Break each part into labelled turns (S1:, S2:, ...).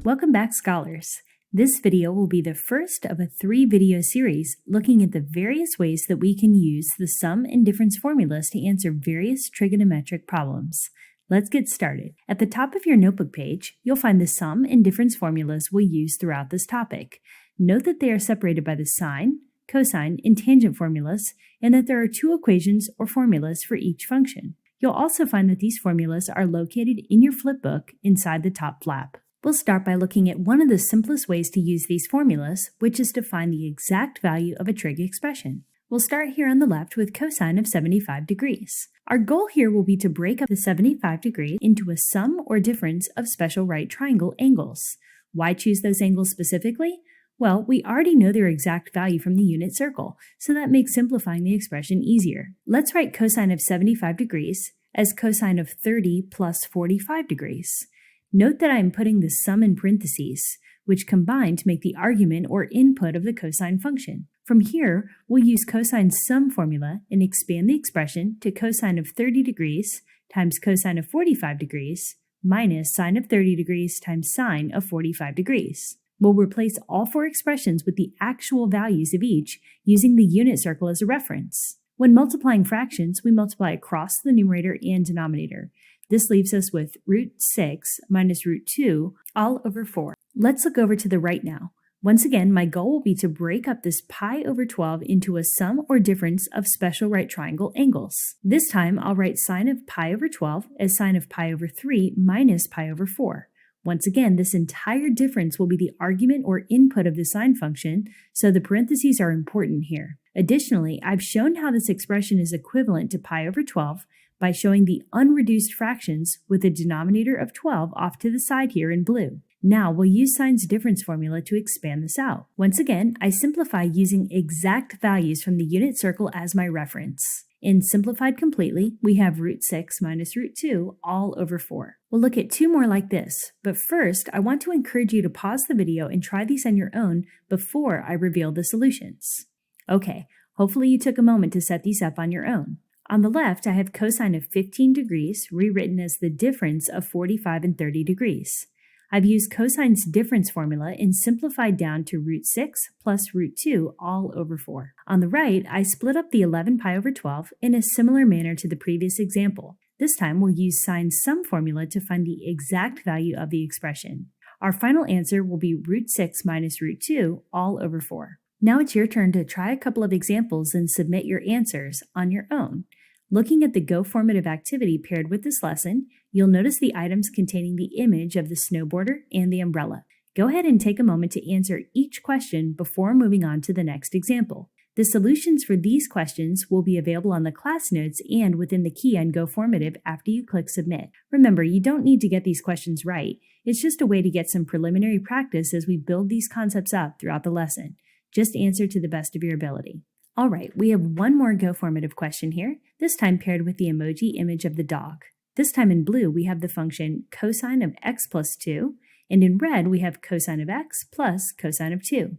S1: Welcome back, scholars. This video will be the first of a 3-video series looking at the various ways that we can use the sum and difference formulas to answer various trigonometric problems. Let's get started. At the top of your notebook page, you'll find the sum and difference formulas we'll use throughout this topic. Note that they are separated by the sine, cosine, and tangent formulas, and that there are 2 equations or formulas for each function. You'll also find that these formulas are located in your flipbook inside the top flap. We'll start by looking at one of the simplest ways to use these formulas, which is to find the exact value of a trig expression. We'll start here on the left with cosine of 75 degrees. Our goal here will be to break up the 75 degrees into a sum or difference of special right triangle angles. Why choose those angles specifically? Well, we already know their exact value from the unit circle, so that makes simplifying the expression easier. Let's write cosine of 75 degrees as cosine of 30 plus 45 degrees. Note that I am putting the sum in parentheses, which combine to make the argument or input of the cosine function. From here, we'll use Cosine Sum Formula and expand the expression to cosine of 30 degrees times cosine of 45 degrees minus sine of 30 degrees times sine of 45 degrees. We'll replace all 4 expressions with the actual values of each using the unit circle as a reference. When multiplying fractions, we multiply across the numerator and denominator. This leaves us with root 6 minus root 2 all over 4. Let's look over to the right now. Once again, my goal will be to break up this pi over 12 into a sum or difference of special right triangle angles. This time, I'll write sine of pi over 12 as sine of pi over 3 minus pi over 4. Once again, this entire difference will be the argument or input of the sine function, so the parentheses are important here. Additionally, I've shown how this expression is equivalent to pi over 12 by showing the unreduced fractions with a denominator of 12 off to the side here in blue. Now we'll use sine's difference formula to expand this out. Once again, I simplify using exact values from the unit circle as my reference. In simplified completely, we have root 6 minus root 2 all over 4. We'll look at 2 more like this, but first I want to encourage you to pause the video and try these on your own before I reveal the solutions. Okay, hopefully you took a moment to set these up on your own. On the left, I have cosine of 15 degrees rewritten as the difference of 45 and 30 degrees. I've used cosine's difference formula and simplified down to root 6 plus root 2 all over 4. On the right, I split up the 11 pi over 12 in a similar manner to the previous example. This time, we'll use sine sum formula to find the exact value of the expression. Our final answer will be root 6 minus root 2 all over 4. Now it's your turn to try a couple of examples and submit your answers on your own. Looking at the Go formative activity paired with this lesson, you'll notice the items containing the image of the snowboarder and the umbrella. Go ahead and take a moment to answer each question before moving on to the next example. The solutions for these questions will be available on the class notes and within the key on Go formative after you click Submit. Remember, you don't need to get these questions right. It's just a way to get some preliminary practice as we build these concepts up throughout the lesson. Just answer to the best of your ability. All right, we have one more Go formative question here, this time paired with the emoji image of the dog. This time in blue, we have the function cosine of x plus 2, and in red, we have cosine of x plus cosine of 2.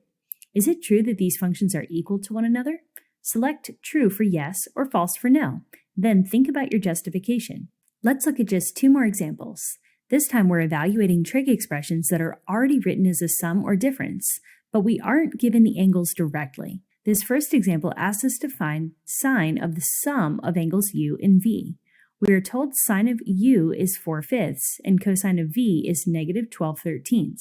S1: Is it true that these functions are equal to one another? Select true for yes or false for no. Then think about your justification. Let's look at just 2 more examples. This time we're evaluating trig expressions that are already written as a sum or difference, but we aren't given the angles directly. This first example asks us to find sine of the sum of angles u and v. We are told sine of u is 4/5 and cosine of v is negative 12/13.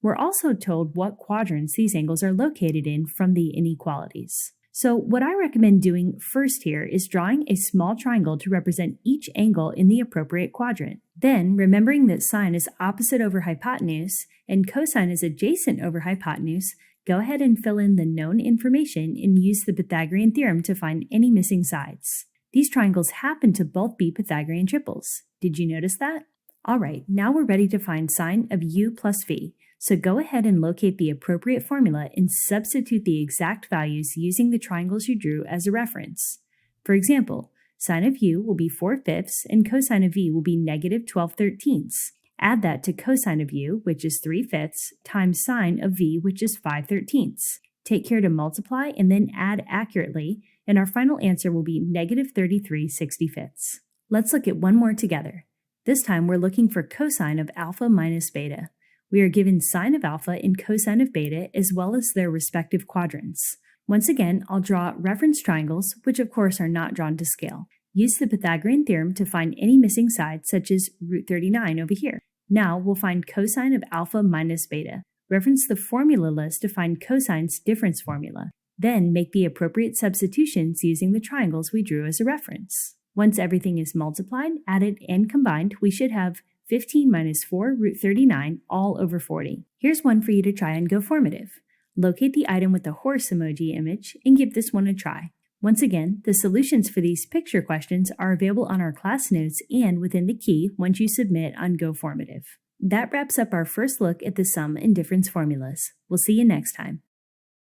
S1: We're also told what quadrants these angles are located in from the inequalities. So what I recommend doing first here is drawing a small triangle to represent each angle in the appropriate quadrant. Then, remembering that sine is opposite over hypotenuse and cosine is adjacent over hypotenuse, go ahead and fill in the known information and use the Pythagorean theorem to find any missing sides. These triangles happen to both be Pythagorean triples. Did you notice that? All right, now we're ready to find sine of u plus v. So go ahead and locate the appropriate formula and substitute the exact values using the triangles you drew as a reference. For example, sine of u will be 4/5 and cosine of v will be negative 12/13. Add that to cosine of u, which is 3/5, times sine of v, which is 5/13. Take care to multiply and then add accurately, and our final answer will be negative 33/65. Let's look at one more together. This time we're looking for cosine of alpha minus beta. We are given sine of alpha and cosine of beta as well as their respective quadrants. Once again, I'll draw reference triangles, which of course are not drawn to scale. Use the Pythagorean theorem to find any missing sides, such as root 39 over here. Now we'll find cosine of alpha minus beta. Reference the formula list to find cosine's difference formula. Then make the appropriate substitutions using the triangles we drew as a reference. Once everything is multiplied, added, and combined, we should have 15 minus 4 root 39 all over 40. Here's one for you to try on GoFormative. Locate the item with the horse emoji image and give this one a try. Once again, the solutions for these picture questions are available on our class notes and within the key once you submit on GoFormative. That wraps up our first look at the sum and difference formulas. We'll see you next time.